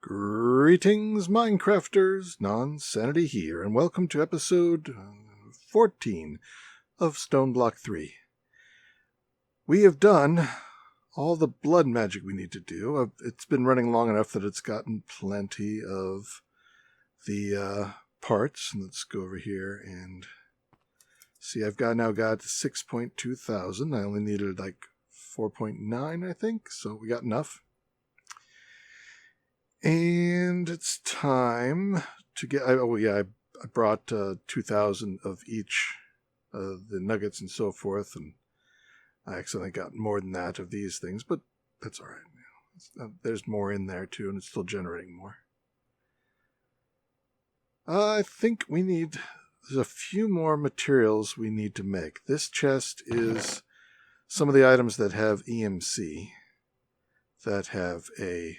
Greetings, Minecrafters! Nonsanity here, and welcome to episode 14 of Stoneblock 3. We have done all the blood magic we need to do. It's been running long enough that it's gotten plenty of the parts. Let's go over here and see. I've now got 6.2 thousand. I only needed like 4.9, I think, so we got enough. And it's time to get... I brought 2,000 of each, the nuggets and so forth, and I accidentally got more than that of these things, but that's all right. There's more in there too, and it's still generating more. I think there's a few more materials we need to make. This chest is some of the items that have EMC, that have a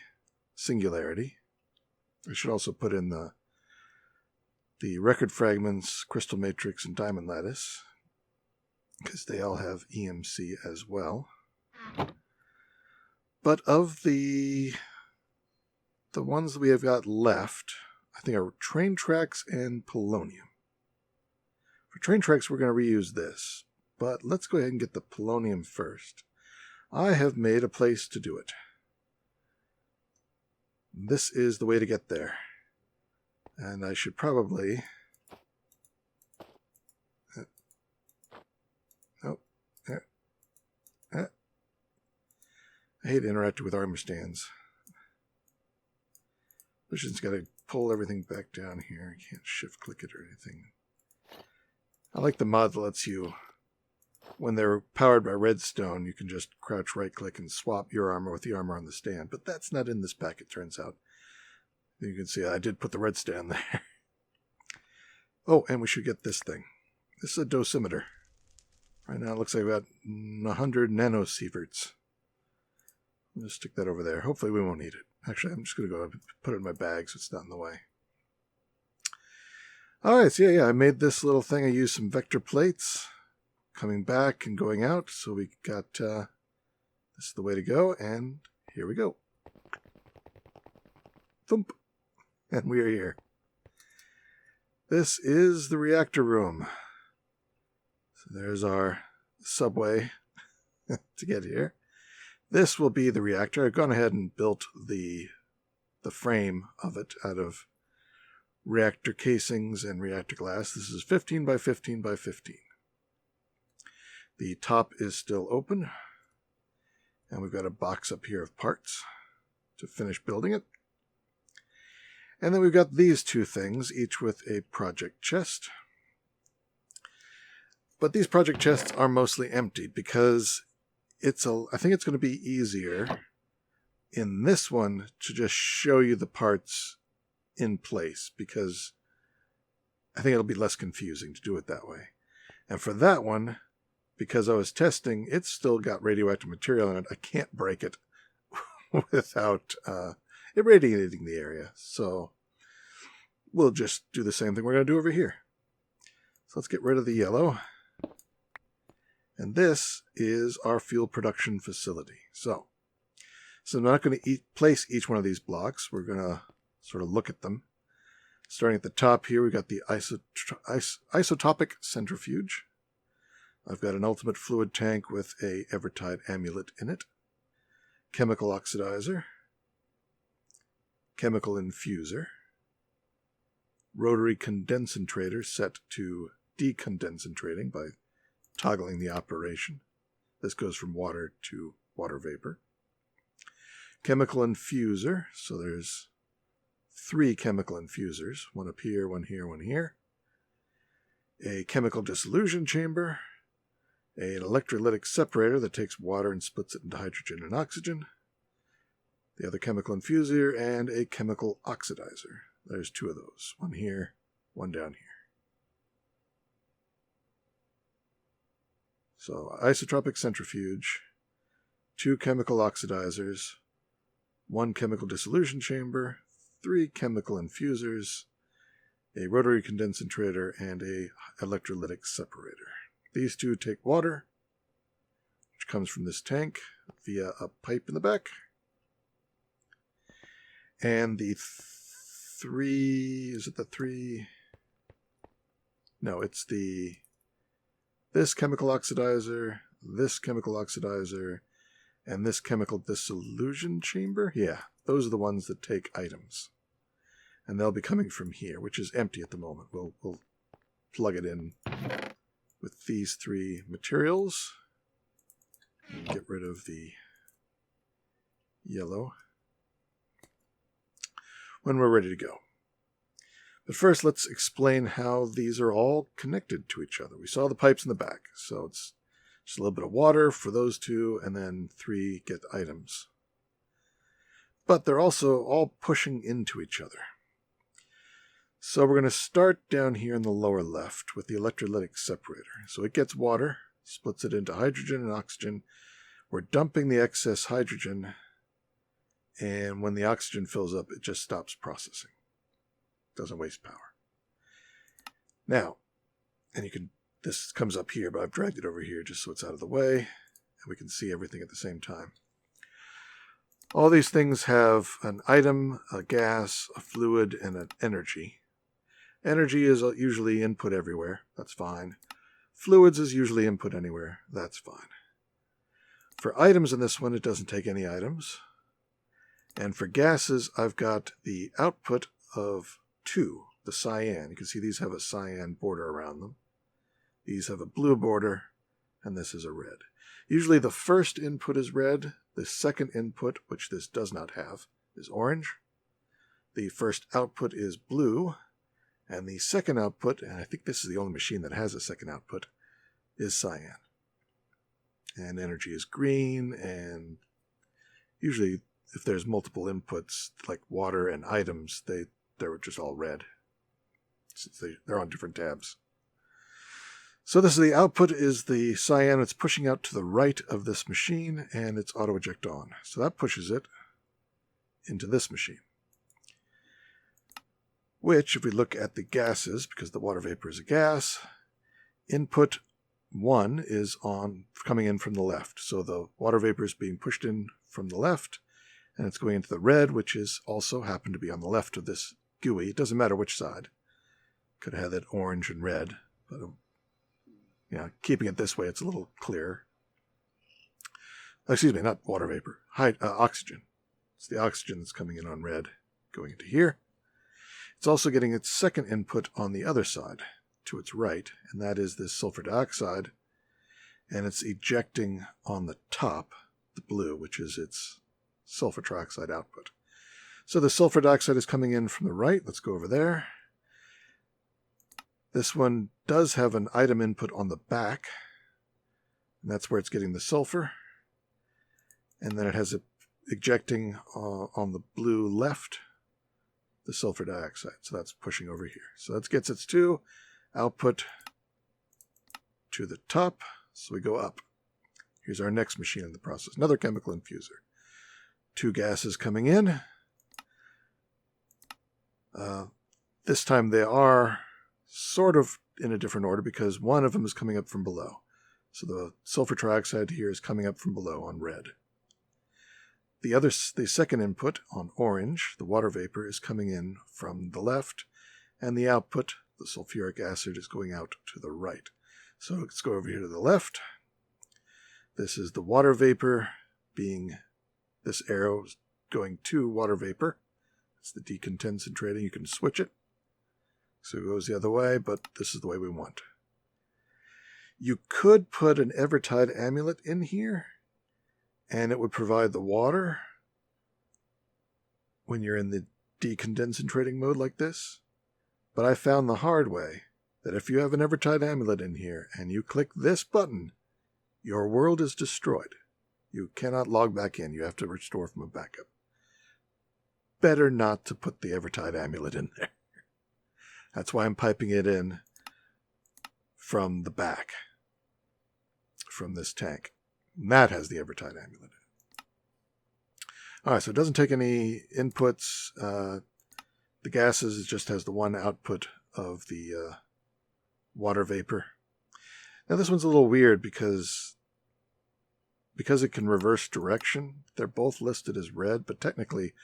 singularity. I should also put in the record fragments, crystal matrix, and diamond lattice, because they all have EMC as well. But of the ones that we have got left, I think are train tracks and polonium. For train tracks, we're going to reuse this, but let's go ahead and get the polonium first. I have made a place to do it. This is the way to get there. And I should probably... I hate interacting with armor stands. Fission's got to pull everything back down here. I can't shift click it or anything. I like the mod that lets you, when they're powered by redstone, you can just crouch right click and swap your armor with the armor on the stand. But that's not in this pack, it turns out. You can see I did put the red stand there. Oh, and we should get this thing. This is a dosimeter. Right now it looks like about 100 nanosieverts. I'll just stick that over there. Hopefully we won't need it. Actually, I'm just going to go put it in my bag so it's not in the way. Alright, so yeah, I made this little thing. I used some vector plates coming back and going out. So we got, this is the way to go. And here we go. Thump. And we are here. This is the reactor room. So there's our subway to get here. This will be the reactor. I've gone ahead and built the frame of it out of reactor casings and reactor glass. This is 15 by 15 by 15. The top is still open. And we've got a box up here of parts to finish building it. And then we've got these two things, each with a project chest. But these project chests are mostly empty because I think it's going to be easier in this one to just show you the parts in place, because I think it'll be less confusing to do it that way. And for that one, because I was testing, it's still got radioactive material in it. I can't break it without irradiating the area. So we'll just do the same thing we're going to do over here. So let's get rid of the yellow. And this is our fuel production facility. So I'm not going to place each one of these blocks. We're going to sort of look at them. Starting at the top here, we've got the isotopic centrifuge. I've got an ultimate fluid tank with a Evertide amulet in it. Chemical oxidizer. Chemical infuser. Rotary condensator set to decondensating by toggling the operation. This goes from water to water vapor. Chemical infuser. So there's 3 chemical infusers. One up here, one here, one here. A chemical dissolution chamber. An electrolytic separator that takes water and splits it into hydrogen and oxygen. The other chemical infuser, and a chemical oxidizer. There's 2 of those. One here, one down here. So, isotropic centrifuge, 2 chemical oxidizers, 1 chemical dissolution chamber, 3 chemical infusers, a rotary condensator, and a electrolytic separator. These 2 take water, which comes from this tank via a pipe in the back. And the three, is it the three? No, it's this chemical oxidizer, this chemical oxidizer, and this chemical dissolution chamber. Yeah, those are the ones that take items. And they'll be coming from here, which is empty at the moment. We'll plug it in with these three materials. And get rid of the yellow when we're ready to go. But first, let's explain how these are all connected to each other. We saw the pipes in the back, so it's just a little bit of water for those two, and then 3 get items. But they're also all pushing into each other. So we're going to start down here in the lower left with the electrolytic separator. So it gets water, splits it into hydrogen and oxygen. We're dumping the excess hydrogen, and when the oxygen fills up, it just stops processing. Doesn't waste power. Now, and this comes up here, but I've dragged it over here just so it's out of the way, and we can see everything at the same time. All these things have an item, a gas, a fluid, and an energy. Energy is usually input everywhere. That's fine. Fluids is usually input anywhere. That's fine. For items in this one, it doesn't take any items. And for gases, I've got the output of 2, the cyan. You can see these have a cyan border around them. These have a blue border, and this is a red. Usually the first input is red. The second input, which this does not have, is orange. The first output is blue. And the second output, and I think this is the only machine that has a second output, is cyan. And energy is green, and usually if there's multiple inputs, like water and items, they're just all red, since they're on different tabs. So this is the output is the cyan. It's pushing out to the right of this machine, and it's auto-eject on. So that pushes it into this machine. Which, if we look at the gases, because the water vapor is a gas, input 1 is coming in from the left. So the water vapor is being pushed in from the left, and it's going into the red, which is also happened to be on the left of this GUI. It doesn't matter which side. Could have had that orange and red, but keeping it this way, it's a little clearer. Excuse me, not water vapor, oxygen. It's the oxygen that's coming in on red, going into here. It's also getting its second input on the other side, to its right, and that is this sulfur dioxide, and it's ejecting on the top, the blue, which is its sulfur trioxide output. So the sulfur dioxide is coming in from the right. Let's go over there. This one does have an item input on the back, and that's where it's getting the sulfur. And then it has it ejecting on the blue left, the sulfur dioxide. So that's pushing over here. So that gets its 2 output to the top. So we go up. Here's our next machine in the process. Another chemical infuser. 2 gases coming in. This time they are sort of in a different order because one of them is coming up from below. So the sulfur trioxide here is coming up from below on red. The second input on orange, the water vapor, is coming in from the left, and the output, the sulfuric acid, is going out to the right. So let's go over here to the left. This is the water vapor this arrow is going to water vapor. It's the deconcentrating. You can switch it. So it goes the other way, but this is the way we want. You could put an Evertide amulet in here, and it would provide the water when you're in the deconcentrating mode like this. But I found the hard way that if you have an Evertide amulet in here and you click this button, your world is destroyed. You cannot log back in. You have to restore from a backup. Better not to put the Evertide amulet in there. That's why I'm piping it in from the back, from this tank. And that has the Evertide amulet. All right, so it doesn't take any inputs. The gases, it just has the one output of the water vapor. Now this one's a little weird because it can reverse direction. They're both listed as red, but technically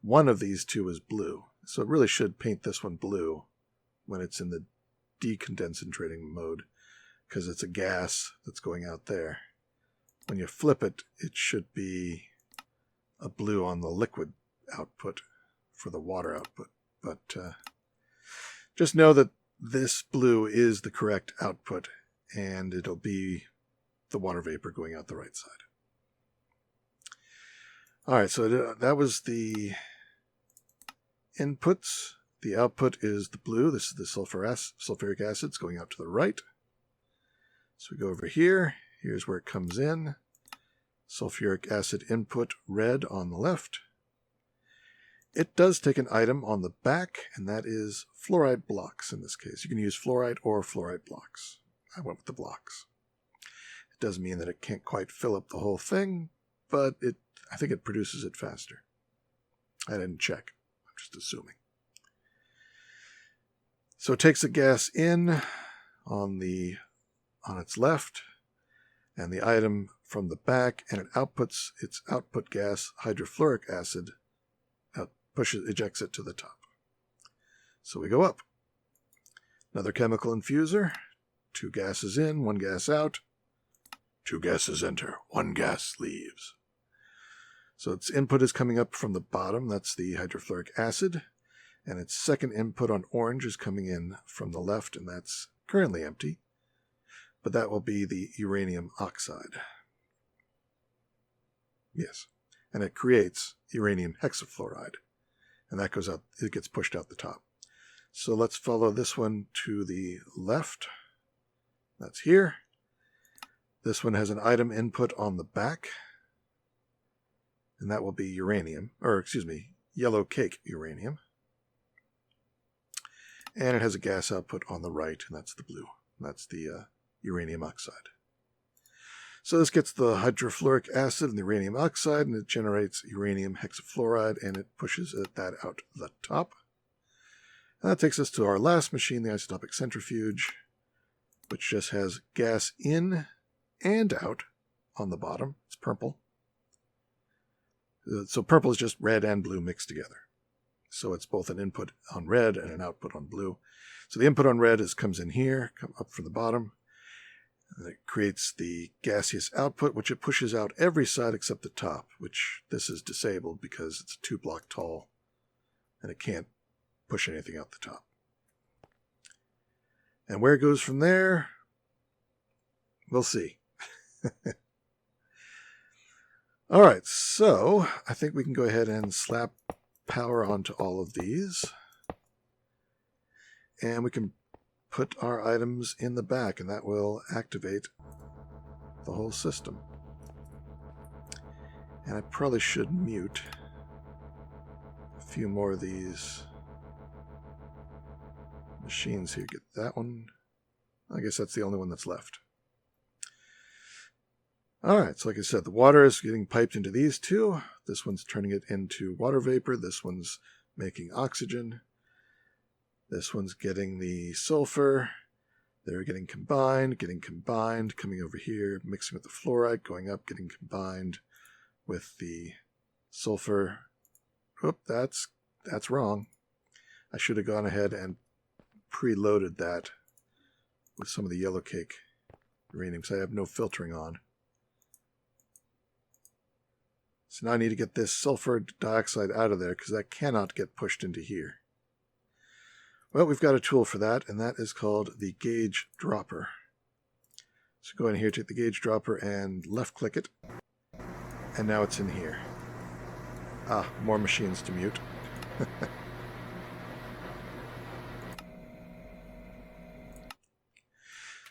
one of these two is blue. So it really should paint this one blue when it's in the decondensating mode, because it's a gas that's going out there. When you flip it, it should be a blue on the liquid output for the water output. But just know that this blue is the correct output, and it'll be the water vapor going out the right side. All right, so that was the inputs. The output is the blue. This is the sulfuric acid. It's going out to the right. So we go over here. Here's where it comes in. Sulfuric acid input, red on the left. It does take an item on the back, and that is fluoride blocks in this case. You can use fluoride or fluoride blocks. I went with the blocks. It does mean that it can't quite fill up the whole thing, but I think it produces it faster. I didn't check. I'm just assuming. So it takes the gas in on its left, and the item from the back, and it outputs its output gas, hydrofluoric acid, ejects it to the top. So we go up. Another chemical infuser. 2 gases in, 1 gas out. 2 gases enter, 1 gas leaves. So its input is coming up from the bottom. That's the hydrofluoric acid. And its second input on orange is coming in from the left, and that's currently empty. But that will be the uranium oxide. Yes. And it creates uranium hexafluoride. And that goes out, it gets pushed out the top. So let's follow this one to the left. That's here. This one has an item input on the back. And that will be uranium, yellow cake uranium. And it has a gas output on the right, and that's the blue. That's the uranium oxide. So this gets the hydrofluoric acid and the uranium oxide, and it generates uranium hexafluoride, and it pushes that out the top. And that takes us to our last machine, the isotopic centrifuge, which just has gas in and out on the bottom. It's purple. So purple is just red and blue mixed together. So it's both an input on red and an output on blue. So the input on red comes in here, come up from the bottom. And it creates the gaseous output, which it pushes out every side except the top, which this is disabled because it's 2 block tall, and it can't push anything out the top. And where it goes from there, we'll see. All right, so I think we can go ahead and slap power onto all of these. And we can put our items in the back, and that will activate the whole system. And I probably should mute a few more of these machines here. Get that one. I guess that's the only one that's left. All right, so like I said, the water is getting piped into these two. This one's turning it into water vapor. This one's making oxygen. This one's getting the sulfur. They're getting combined, coming over here, mixing with the fluoride, going up, getting combined with the sulfur. Oop, that's wrong. I should have gone ahead and preloaded that with some of the yellow cake uranium, because I have no filtering on. So now I need to get this sulfur dioxide out of there, because that cannot get pushed into here. Well, we've got a tool for that, and that is called the gauge dropper. So go in here, take the gauge dropper, and left-click it. And now it's in here. Ah, more machines to mute.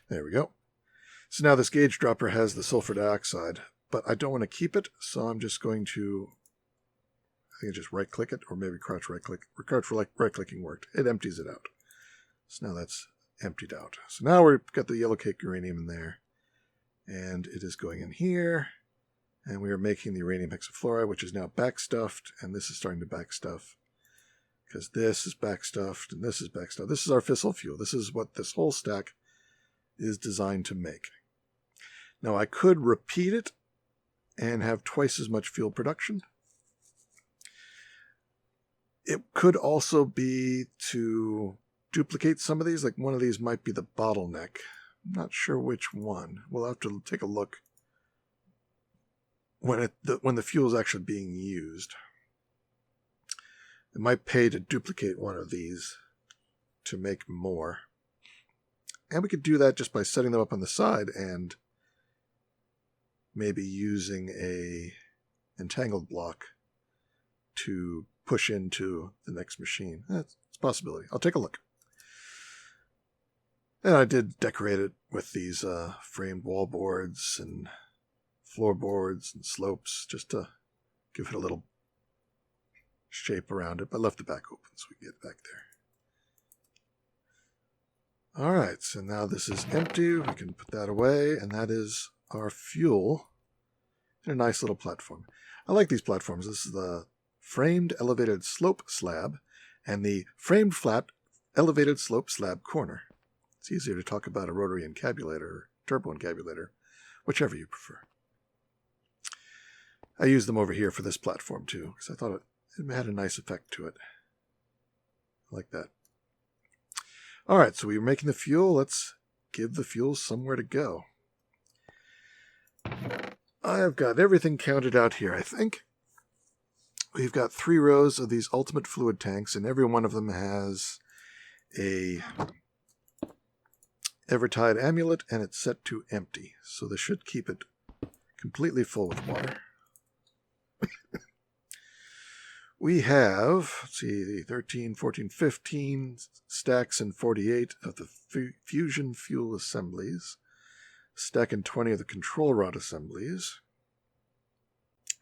There we go. So now this gauge dropper has the sulfur dioxide, but I don't want to keep it, so I'm just going to, I think I just right-click it, or maybe crouch right-click. Crouch right-clicking worked. It empties it out. So now that's emptied out. So now we've got the yellow cake uranium in there, and it is going in here, and we are making the uranium hexafluoride, which is now backstuffed, and this is starting to backstuff, because this is backstuffed, and this is backstuffed. This is our fissile fuel. This is what this whole stack is designed to make. Now I could repeat it and have twice as much fuel production, It could also be to duplicate some of these. Like one of these might be the bottleneck. I'm not sure which one. We'll have to take a look when the fuel is actually being used. It might pay to duplicate one of these to make more. And we could do that just by setting them up on the side and maybe using a entangled block to push into the next machine. That's a possibility. I'll take a look. And I did decorate it with these framed wall boards and floorboards and slopes just to give it a little shape around it. I left the back open so we can get back there. All right, so now this is empty. We can put that away, and that is our fuel in a nice little platform. I like these platforms. This is the framed elevated slope slab and the framed flat elevated slope slab corner. It's easier to talk about a rotary encabulator or turbo encabulator, whichever you prefer. I used them over here for this platform too, because I thought it had a nice effect to it. I like that. All right, so we're making the fuel. Let's give the fuel somewhere to go. I've got everything counted out here, I think. We've got 3 rows of these ultimate fluid tanks, and every one of them has a Evertide amulet, and it's set to empty. So this should keep it completely full with water. We have, let's see, 13, 14, 15 stacks and 48 of the fusion fuel assemblies. Stack and 20 of the control rod assemblies.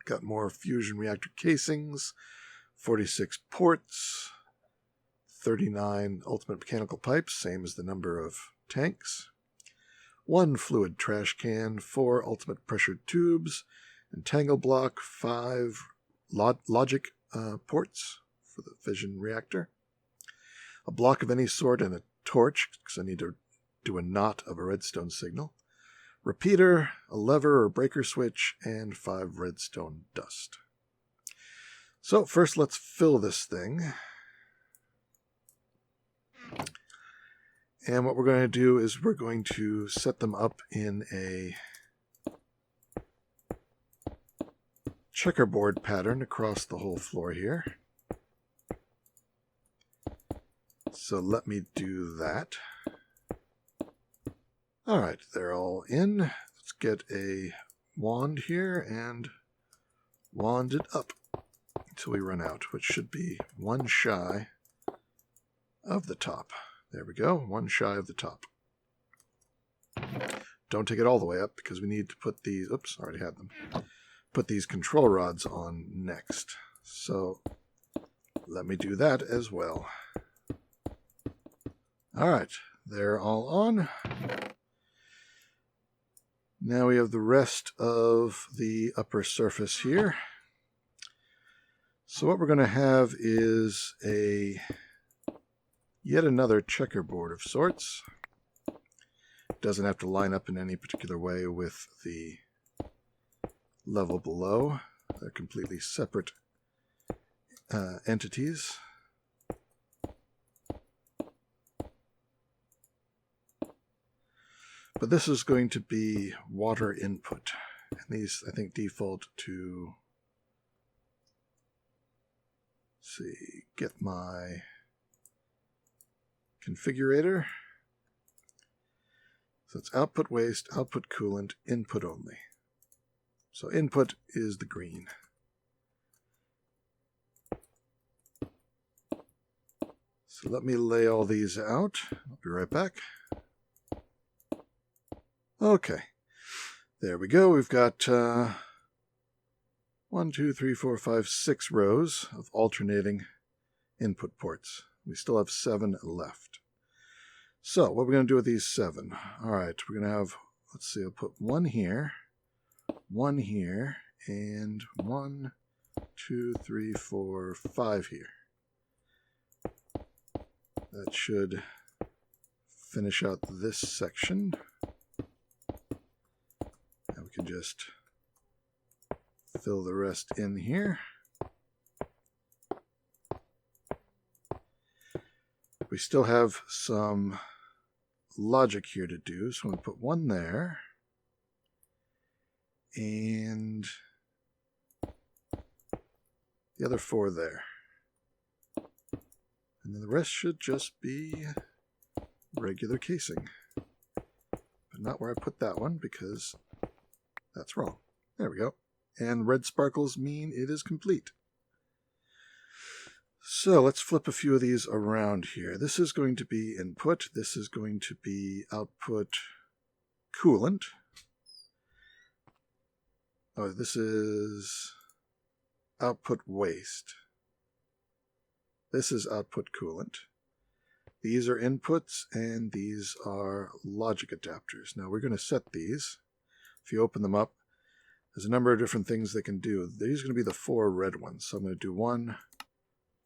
Got more fusion reactor casings, 46 ports, 39 ultimate mechanical pipes, same as the number of tanks, 1 fluid trash can, 4 ultimate pressured tubes, entangle block, 5 logic ports for the fission reactor, a block of any sort and a torch, because I need to do a knot of a redstone signal, repeater, a lever or breaker switch, and 5 redstone dust. So first let's fill this thing. And what we're going to do is we're going to set them up in a checkerboard pattern across the whole floor here. So let me do that. All right, they're all in. Let's get a wand here and wand it up until we run out, which should be 1 shy of the top. There we go, 1 shy of the top. Don't take it all the way up because we need to put these, oops, I already had them, put these control rods on next. So let me do that as well. All right, they're all on. Now we have the rest of the upper surface here. So what we're going to have is yet another checkerboard of sorts. It doesn't have to line up in any particular way with the level below. They're completely separate entities. But this is going to be water input. And these, I think, default to, let's see, get my configurator. So it's output waste, output coolant, input only. So input is the green. So let me lay all these out. I'll be right back. Okay, there we go. We've got 1, 2, 3, 4, 5, 6 rows of alternating input ports. We still have 7 left. So what are we going to do with these 7? All right, we're going to have, let's see, I'll put 1 here, 1 here, and 1, 2, 3, 4, 5 here. That should finish out this section. And we can just fill the rest in here. we still have some logic here to do, so I'm going to put one there. And the other 4 there. And then the rest should just be regular casing. But not where I put that one, because that's wrong. There we go. And red sparkles mean it is complete. So let's flip a few of these around here. This is going to be input. This is going to be output coolant. Oh, this is output waste. This is output coolant. These are inputs, and these are logic adapters. Now we're going to set these. If you open them up, there's a number of different things they can do. These are going to be the 4 red ones. So I'm going to do one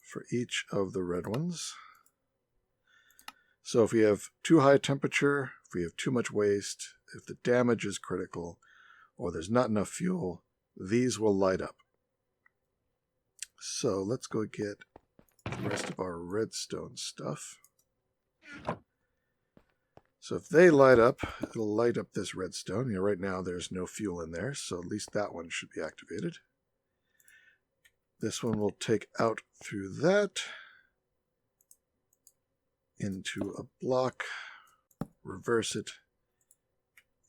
for each of the red ones. So if we have too high temperature, if we have too much waste, if the damage is critical, or there's not enough fuel, these will light up. So let's go get the rest of our redstone stuff. So if they light up, it'll light up this redstone. Right now there's no fuel in there, so at least that one should be activated. This one will take out through that into a block, reverse it,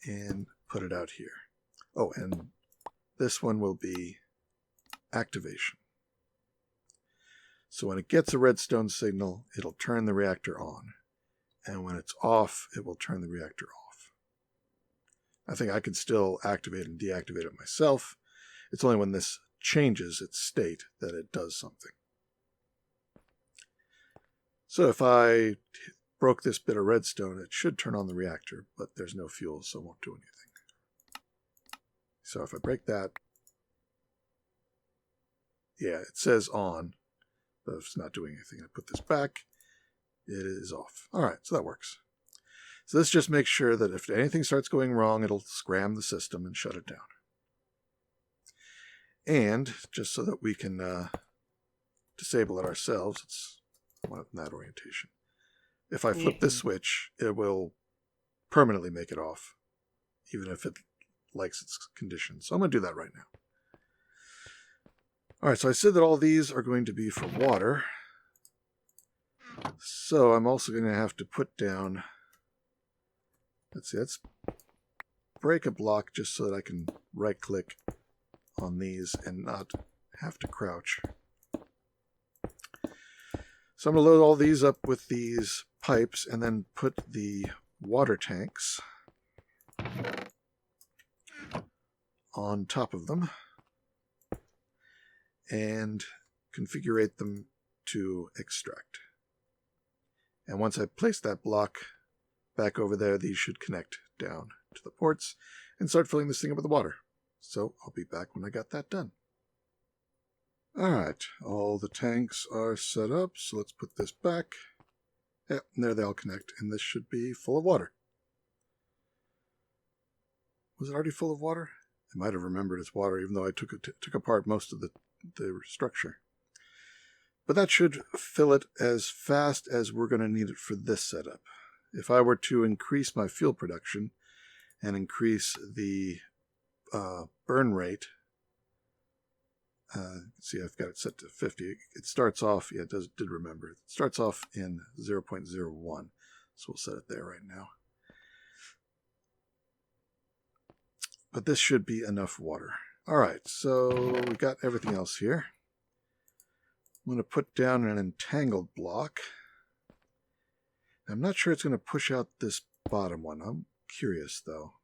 and put it out here. Oh, and this one will be activation. So when it gets a redstone signal, it'll turn the reactor on. And when it's off, it will turn the reactor off. I think I can still activate and deactivate it myself. It's only when this changes its state that it does something. So if I broke this bit of redstone, it should turn on the reactor, but there's no fuel, so it won't do anything. So if I break that, yeah, it says on, but it's not doing anything. I put this back, it is off. All right, so that works. So this just makes sure that if anything starts going wrong, it'll scram the system and shut it down. And just so that we can disable it ourselves, it's in that orientation. If I flip this switch, it will permanently make it off, even if it likes its conditions. So I'm going to do that right now. All right, so I said that all these are going to be for water. So I'm also going to have to put down, let's see, let's break a block just so that I can right-click on these and not have to crouch. So I'm going to load all these up with these pipes and then put the water tanks on top of them and configure them to extract. And once I place that block back over there, these should connect down to the ports and start filling this thing up with water. So I'll be back when I got that done. All right, all the tanks are set up, so let's put this back. Yep, and there they all connect, and this should be full of water. Was it already full of water? I might have remembered it's water, even though I took apart most of the structure. But that should fill it as fast as we're going to need it for this setup. If I were to increase my fuel production and increase the burn rate, see, I've got it set to 50. It starts off, yeah, it did remember. It starts off in 0.01, so we'll set it there right now. But this should be enough water. All right, so we've got everything else here. I'm going to put down an entangled block. I'm not sure it's going to push out this bottom one. I'm curious, though.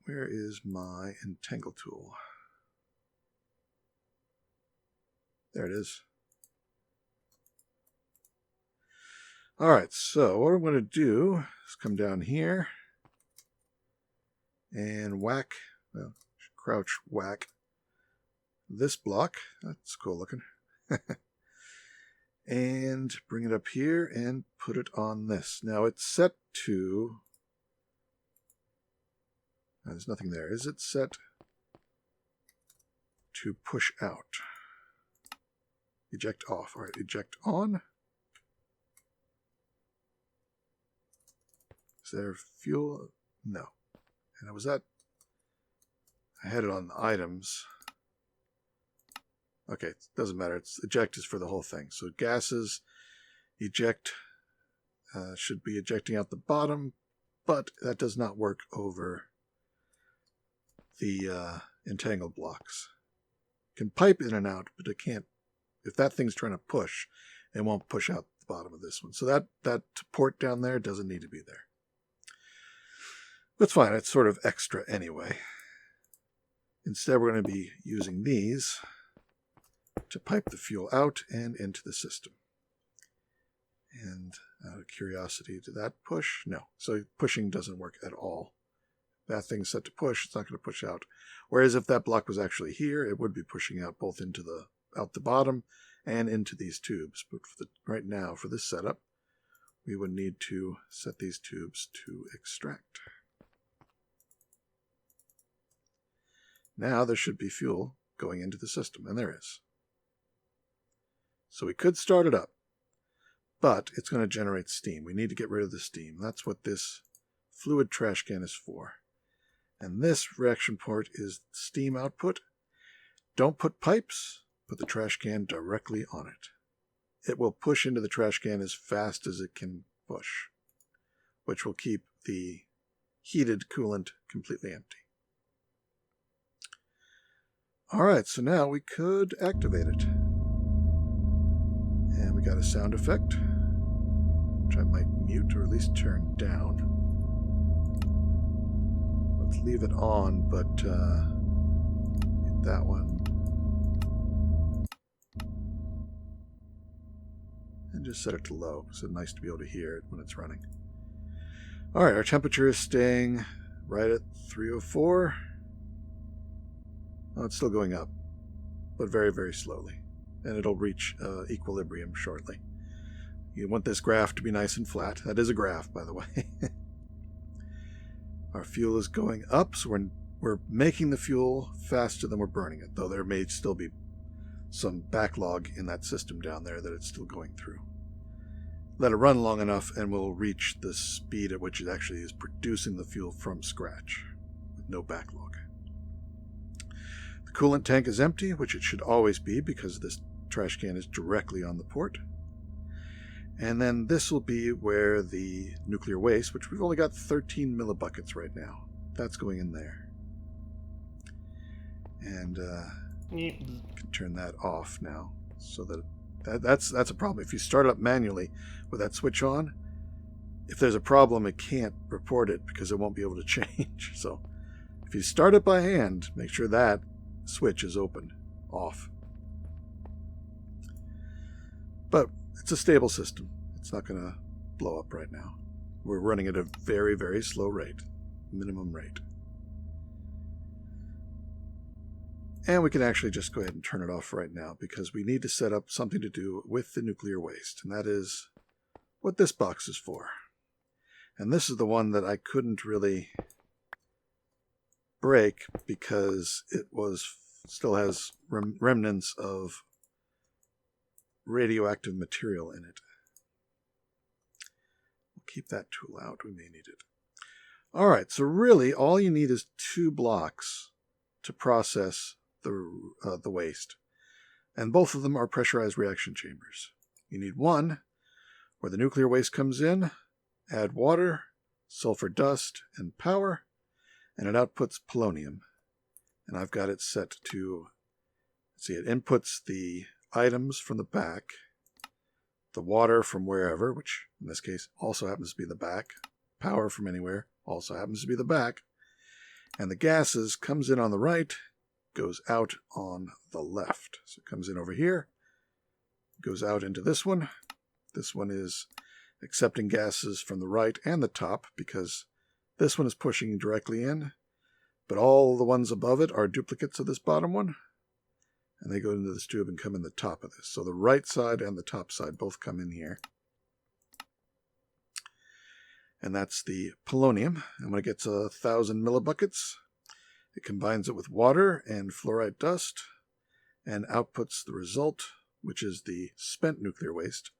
Where is my entangle tool? There it is. All right, so what I'm going to do is come down here and whack, well, crouch whack this block. That's cool looking. And bring it up here and put it on this. Now it's set to, there's nothing there. Is it set to push out? Eject off. All right, eject on. there fuel? No. And it was that. I had it on items. Okay, it doesn't matter. It's eject is for the whole thing. So gases eject should be ejecting out the bottom, but that does not work over the entangled blocks. It can pipe in and out, but it can't. If that thing's trying to push, it won't push out the bottom of this one. So that port down there doesn't need to be there. That's fine. It's sort of extra anyway. Instead, we're going to be using these to pipe the fuel out and into the system. And out of curiosity, did that push? No. So pushing doesn't work at all. That thing's set to push, it's not going to push out. Whereas if that block was actually here, it would be pushing out both into out the bottom and into these tubes. But right now, for this setup, we would need to set these tubes to extract. Now there should be fuel going into the system, and there is. So we could start it up, but it's going to generate steam. We need to get rid of the steam. That's what this fluid trash can is for. And this reaction port is steam output. Don't put pipes, put the trash can directly on it. It will push into the trash can as fast as it can push, which will keep the heated coolant completely empty. All right, so now we could activate it. And we got a sound effect, which I might mute or at least turn down. Let's leave it on, but hit that one. And just set it to low, so it's nice to be able to hear it when it's running. All right, our temperature is staying right at 304. Oh, it's still going up, but very, very slowly. And it'll reach equilibrium shortly. You want this graph to be nice and flat. That is a graph, by the way. Our fuel is going up, so we're making the fuel faster than we're burning it, though there may still be some backlog in that system down there that it's still going through. Let it run long enough, and we'll reach the speed at which it actually is producing the fuel from scratch, with no backlog. The coolant tank is empty, which it should always be because this trash can is directly on the port. And then this will be where the nuclear waste, which we've only got 13 millibuckets right now, that's going in there. And can turn that off now, so that's a problem. If you start it up manually with that switch on, if there's a problem, it can't report it because it won't be able to change. So if you start it by hand, make sure that switch is open, off. But it's a stable system. It's not going to blow up right now. We're running at a very, very slow rate, minimum rate. And we can actually just go ahead and turn it off right now because we need to set up something to do with the nuclear waste, and that is what this box is for. And this is the one that I couldn't really break because it still has remnants of radioactive material in it. We'll keep that tool out. We may need it. All right, so really all you need is 2 blocks to process the waste. And both of them are pressurized reaction chambers. You need one where the nuclear waste comes in, add water, sulfur dust, and power, and it outputs polonium. And I've got it set to, let's see, it inputs the items from the back, the water from wherever, which in this case also happens to be the back, power from anywhere also happens to be the back, and the gases comes in on the right, goes out on the left. So it comes in over here, goes out into this one. This one is accepting gases from the right and the top because this one is pushing directly in, but all the ones above it are duplicates of this bottom one. And they go into this tube and come in the top of this. So the right side and the top side both come in here. And that's the polonium. And when it gets 1,000 millibuckets, it combines it with water and fluoride dust and outputs the result, which is the spent nuclear waste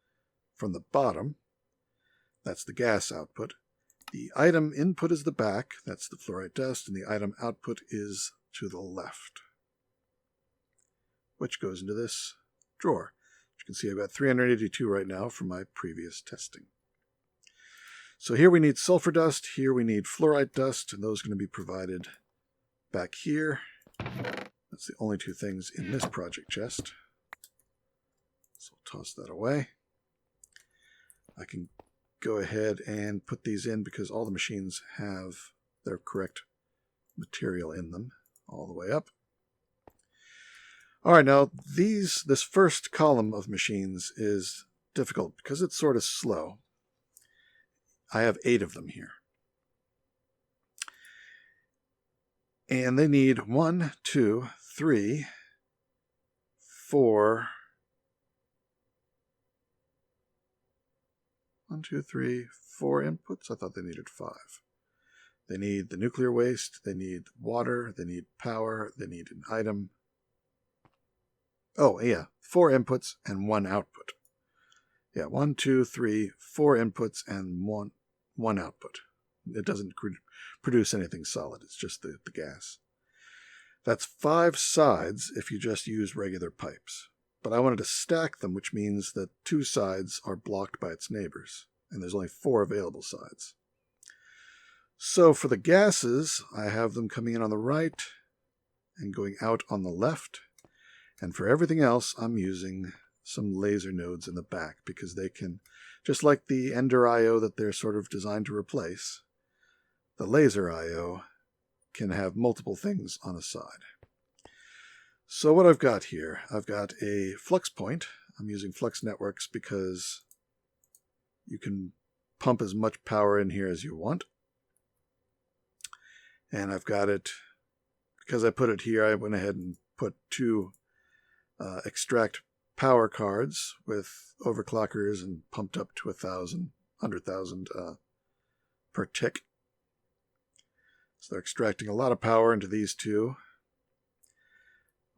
from the bottom. That's the gas output. The item input is the back, that's the fluorite dust, and the item output is to the left, which goes into this drawer. You can see I've got 382 right now from my previous testing. So here we need sulfur dust, here we need fluorite dust, and those are going to be provided back here. That's the only two things in this project chest. So I'll toss that away. I can go ahead and put these in because all the machines have their correct material in them all the way up. All right, now this first column of machines is difficult because it's sort of slow. I have 8 of them here. And they need 1, 2, 3, 4. 1, 2, 3, 4 inputs. I thought they needed 5. They need the nuclear waste, they need water, they need power, they need an item. Oh, yeah, 4 inputs and 1 output. Yeah, 1, 2, 3, 4 inputs and one output. It doesn't produce anything solid, it's just the gas. That's 5 sides if you just use regular pipes. But I wanted to stack them, which means that 2 sides are blocked by its neighbors, and there's only 4 available sides. So for the gases, I have them coming in on the right and going out on the left. And for everything else, I'm using some laser nodes in the back because they can, just like the Ender I/O that they're sort of designed to replace, the laser I/O can have multiple things on a side. So what I've got here, I've got a flux point. I'm using flux networks because you can pump as much power in here as you want. And I've got it, because I put it here, I went ahead and put 2 extract power cards with overclockers and pumped up to 100,000 per tick. So they're extracting a lot of power into these 2.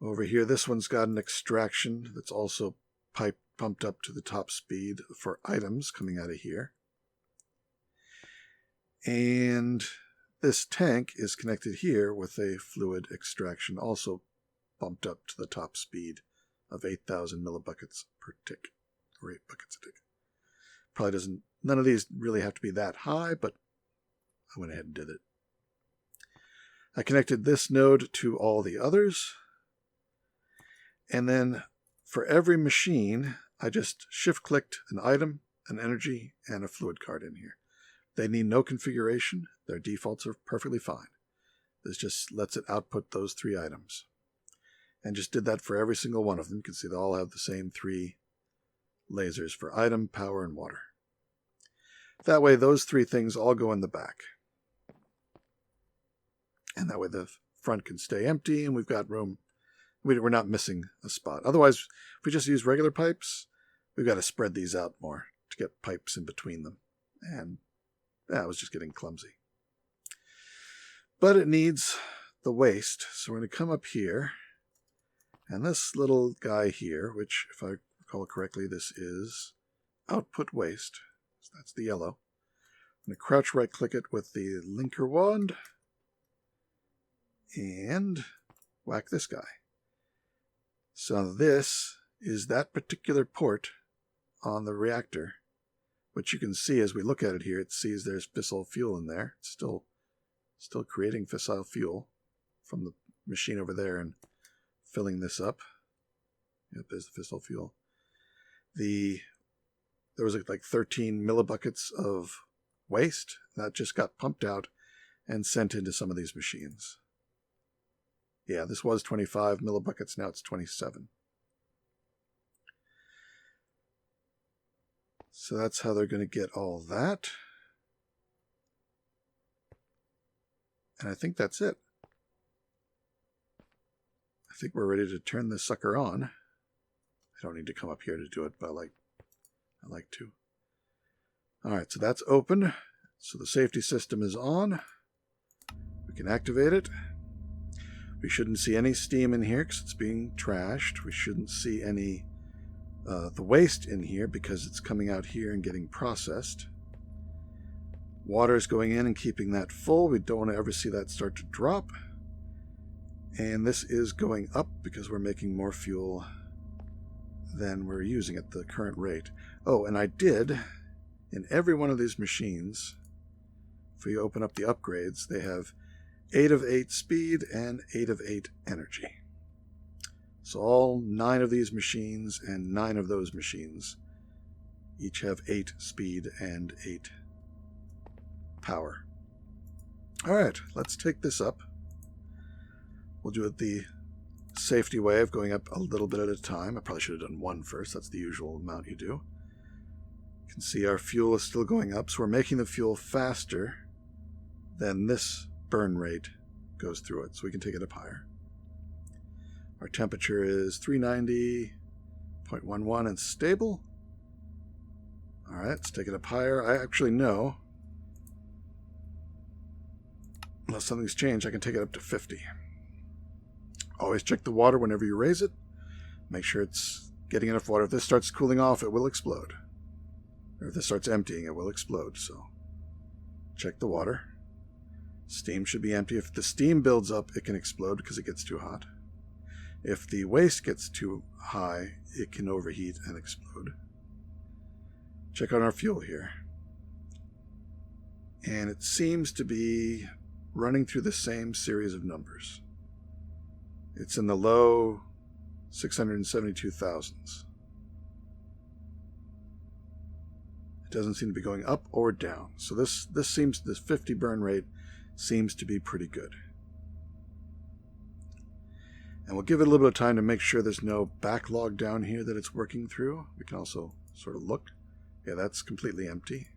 Over here, this one's got an extraction that's also pumped up to the top speed for items coming out of here. And this tank is connected here with a fluid extraction, also bumped up to the top speed of 8,000 millibuckets per tick, or 8 buckets a tick. Probably doesn't, none of these really have to be that high, but I went ahead and did it. I connected this node to all the others. And then for every machine, I just shift-clicked an item, an energy, and a fluid card in here. They need no configuration. Their defaults are perfectly fine. This just lets it output those 3 items. And just did that for every single one of them. You can see they all have the same 3 lasers for item, power, and water. That way, those 3 things all go in the back. And that way the front can stay empty, and we've got room. We're not missing a spot. Otherwise, if we just use regular pipes, we've got to spread these out more to get pipes in between them. And that was just getting clumsy. But it needs the waste. So we're going to come up here. And this little guy here, which, if I recall correctly, this is output waste. So that's the yellow. I'm going to crouch right-click it with the linker wand. And whack this guy. So this is that particular port on the reactor, which you can see as we look at it here. It sees there's fissile fuel in there. It's still creating fissile fuel from the machine over there and filling this up. Yep, there's the fissile fuel. There was like 13 millibuckets of waste that just got pumped out and sent into some of these machines. Yeah, this was 25 millibuckets, now it's 27. So that's how they're going to get all that. And I think that's it. I think we're ready to turn this sucker on. I don't need to come up here to do it, but I like to. All right, so that's open. So the safety system is on. We can activate it. We shouldn't see any steam in here because it's being trashed. We shouldn't see any the waste in here because it's coming out here and getting processed. Water is going in and keeping that full. We don't want to ever see that start to drop. And this is going up because we're making more fuel than we're using at the current rate. Oh, and I did, in every one of these machines, if we open up the upgrades, they have 8 of 8 speed and 8 of 8 energy. So all 9 of these machines and 9 of those machines each have 8 speed and 8 power. Alright, let's take this up. We'll do it the safety way of going up a little bit at a time. I probably should have done 1 first. That's the usual amount you do. You can see our fuel is still going up, so we're making the fuel faster than this burn rate goes through it, so we can take it up higher. Our temperature is 390.11 and stable. Alright, let's take it up higher. I actually know, unless something's changed, I can take it up to 50. Always check the water whenever you raise it. Make sure it's getting enough water. If this starts cooling off, it will explode. Or if this starts emptying, it will explode. So check the water. Steam should be empty. If the steam builds up, it can explode because it gets too hot. If the waste gets too high, it can overheat and explode. Check on our fuel here. And it seems to be running through the same series of numbers. It's in the low 672,000s. It doesn't seem to be going up or down. So this 50 burn rate seems to be pretty good. And we'll give it a little bit of time to make sure there's no backlog down here that it's working through. We can also sort of look. Yeah, that's completely empty.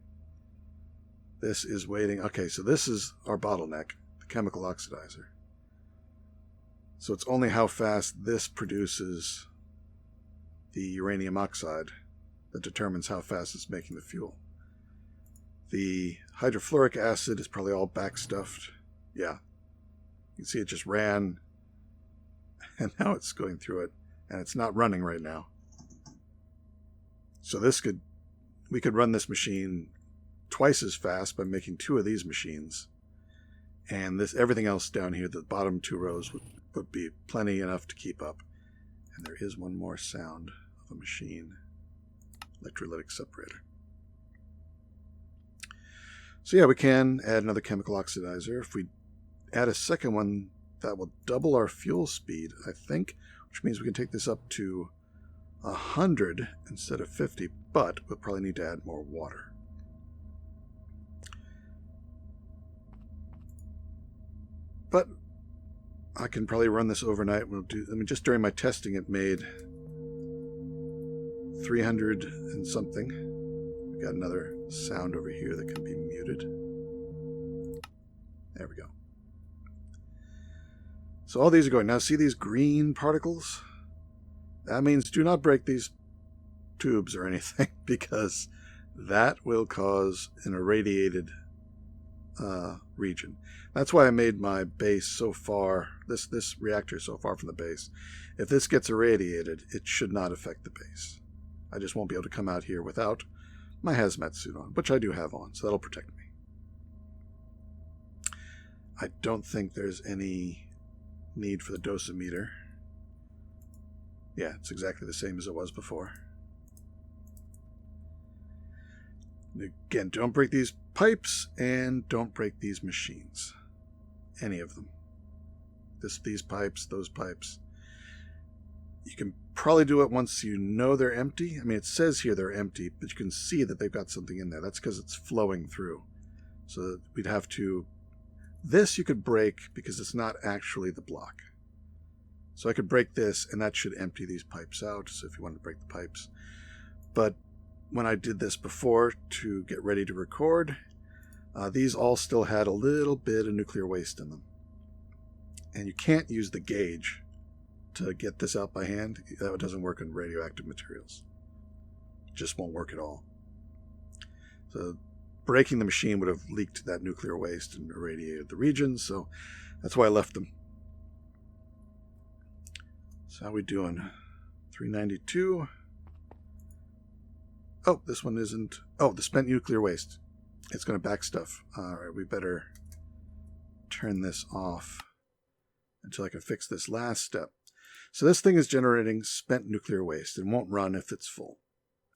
This is waiting. Okay, so this is our bottleneck, the chemical oxidizer. So it's only how fast this produces the uranium oxide that determines how fast it's making the fuel. The hydrofluoric acid is probably all backstuffed. Yeah. You can see it just ran, and now it's going through it, and it's not running right now. So we could run this machine twice as fast by making 2 of these machines. And everything else down here, the bottom 2 rows, would be plenty enough to keep up. And there is one more sound of a machine. Electrolytic separator. So yeah, we can add another chemical oxidizer. If we add a second one, that will double our fuel speed, I think, which means we can take this up to 100 instead of 50, but we'll probably need to add more water. But I can probably run this overnight. Just during my testing, it made 300 and something. We got another sound over here that can be muted. There we go. So all these are going. Now see these green particles? That means do not break these tubes or anything, because that will cause an irradiated region. That's why I made my base so far, this reactor so far from the base. If this gets irradiated, it should not affect the base. I just won't be able to come out here without my hazmat suit on, which I do have on, so that'll protect me. I don't think there's any need for the dosimeter. Yeah, it's exactly the same as it was before. Again, don't break these pipes and don't break these machines. Any of them. These pipes, those pipes. You can probably do it once you know they're empty. I mean, it says here they're empty, but you can see that they've got something in there. That's because it's flowing through. So we'd have to... This you could break because it's not actually the block. So I could break this, and that should empty these pipes out, so if you wanted to break the pipes. But when I did this before to get ready to record, these all still had a little bit of nuclear waste in them. And you can't use the gauge to get this out by hand. That doesn't work on radioactive materials. It just won't work at all. So breaking the machine would have leaked that nuclear waste and irradiated the region, so that's why I left them. So how are we doing? 392. Oh, this one isn't... Oh, the spent nuclear waste. it's going to back stuff. All right, we better turn this off until I can fix this last step. So this thing is generating spent nuclear waste and won't run if it's full.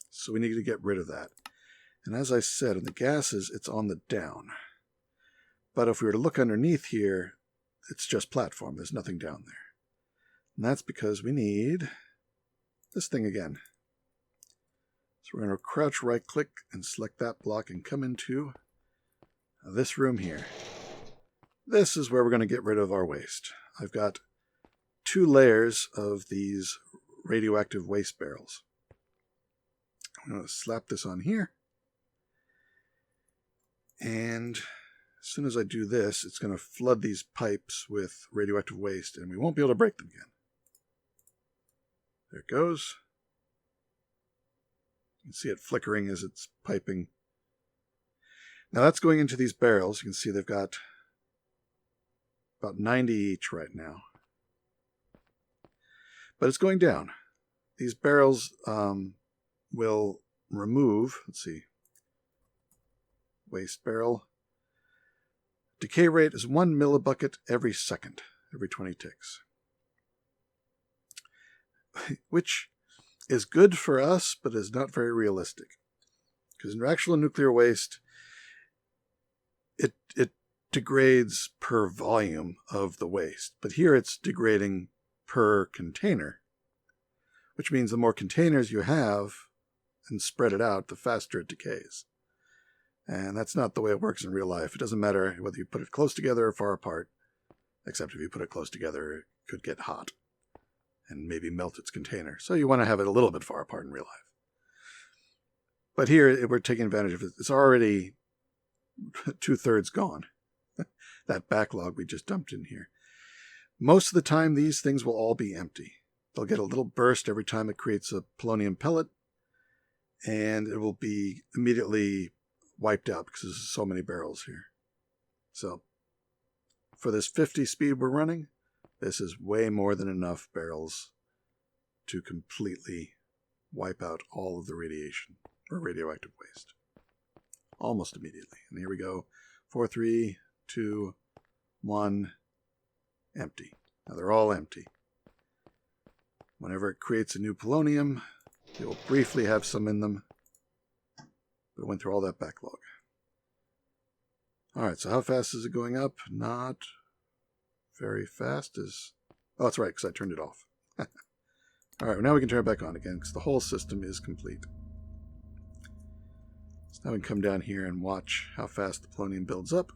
So we need to get rid of that. And as I said, in the gases, it's on the down. But if we were to look underneath here, it's just platform. There's nothing down there. And that's because we need this thing again. So we're going to crouch right click and select that block and come into this room here. This is where we're going to get rid of our waste. I've got 2 layers of these radioactive waste barrels. I'm going to slap this on here. And as soon as I do this, it's going to flood these pipes with radioactive waste, and we won't be able to break them again. There it goes. You can see it flickering as it's piping. Now that's going into these barrels. You can see they've got about 90 each right now. But it's going down. These barrels will remove, let's see, waste barrel. Decay rate is 1 millibucket every second, every 20 ticks. Which is good for us, but is not very realistic. Because in actual nuclear waste, it degrades per volume of the waste. But here it's degrading per container, which means the more containers you have and spread it out, the faster it decays. And that's not the way it works in real life. It doesn't matter whether you put it close together or far apart, except if you put it close together, it could get hot and maybe melt its container. So you want to have it a little bit far apart in real life. But here, we're taking advantage of it. It's already 2/3 gone. That backlog we just dumped in here. Most of the time, these things will all be empty. They'll get a little burst every time it creates a polonium pellet, and it will be immediately wiped out because there's so many barrels here. So for this 50 speed we're running, this is way more than enough barrels to completely wipe out all of the radiation or radioactive waste. Almost immediately. And here we go. 4, 3, 2, 1, empty. Now they're all empty. Whenever it creates a new polonium, it will briefly have some in them. But it went through all that backlog. All right, so how fast is it going up? Not very fast. Oh, that's right, because I turned it off. All right, now we can turn it back on again, because the whole system is complete. So now we can come down here and watch how fast the polonium builds up.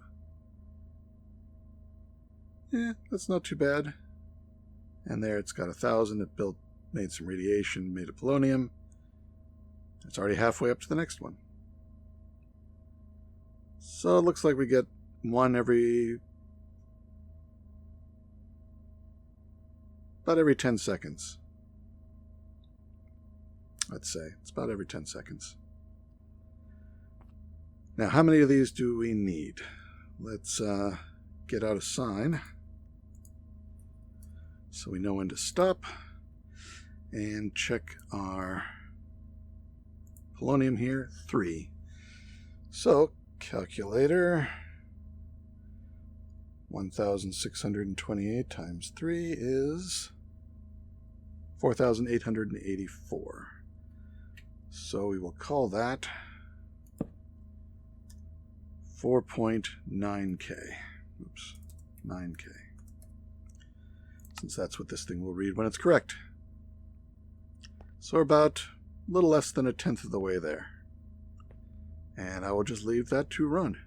Yeah, that's not too bad. And there it's got 1,000. It made some radiation, made a polonium. It's already halfway up to the next one. So it looks like we get one about every 10 seconds. Let's say. It's about every 10 seconds. Now, how many of these do we need? Let's get out a sign so we know when to stop and check our polonium here. 3. So, calculator, 1,628 times 3 is 4,884. So we will call that 4.9K. Oops, 9K. Since that's what this thing will read when it's correct. So we're about a little less than 1/10 of the way there. And I will just leave that to run.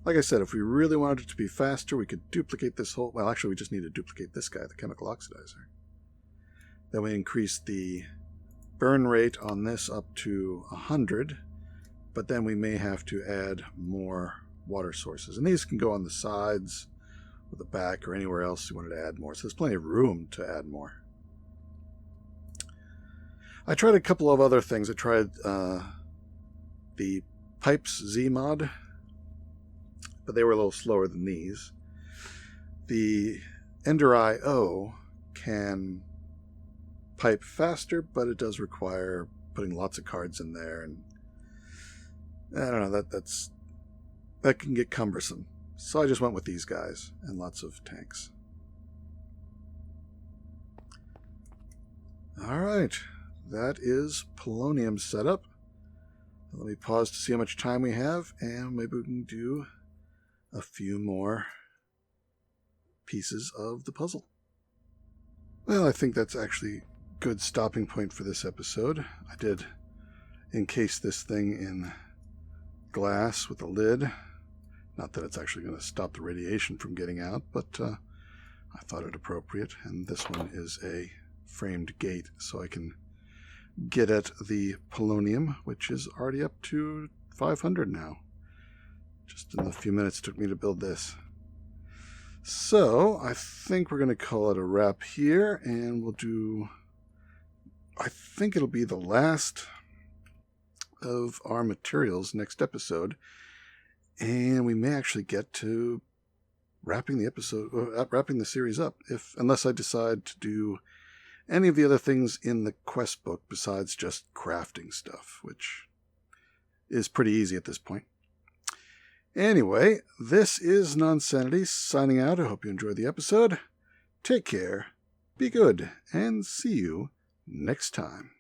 Like I said, if we really wanted it to be faster, we could duplicate this whole... Well, actually, we just need to duplicate this guy, the chemical oxidizer. Then we increase the burn rate on this up to 100, but then we may have to add more water sources. And these can go on the sides, or the back, or anywhere else you wanted to add more. So there's plenty of room to add more. I tried a couple of other things. I tried the Pipes Z mod, but they were a little slower than these. The Ender IO can pipe faster, but it does require putting lots of cards in there, and I don't know, that's that can get cumbersome. So I just went with these guys and lots of tanks. Alright, that is Polonium setup. Let me pause to see how much time we have, and maybe we can do a few more pieces of the puzzle. Well, I think that's actually a good stopping point for this episode. I did encase this thing in glass with a lid. Not that it's actually going to stop the radiation from getting out, but I thought it appropriate. And this one is a framed gate, so I can get at the polonium, which is already up to 500 now. Just in the few minutes it took me to build this. So I think we're going to call it a wrap here, and we'll do, I think it'll be the last of our materials next episode, and we may actually get to wrapping the series up, unless I decide to do any of the other things in the quest book besides just crafting stuff, which is pretty easy at this point. Anyway, this is Nonsanity signing out. I hope you enjoyed the episode. Take care, be good, and see you next time.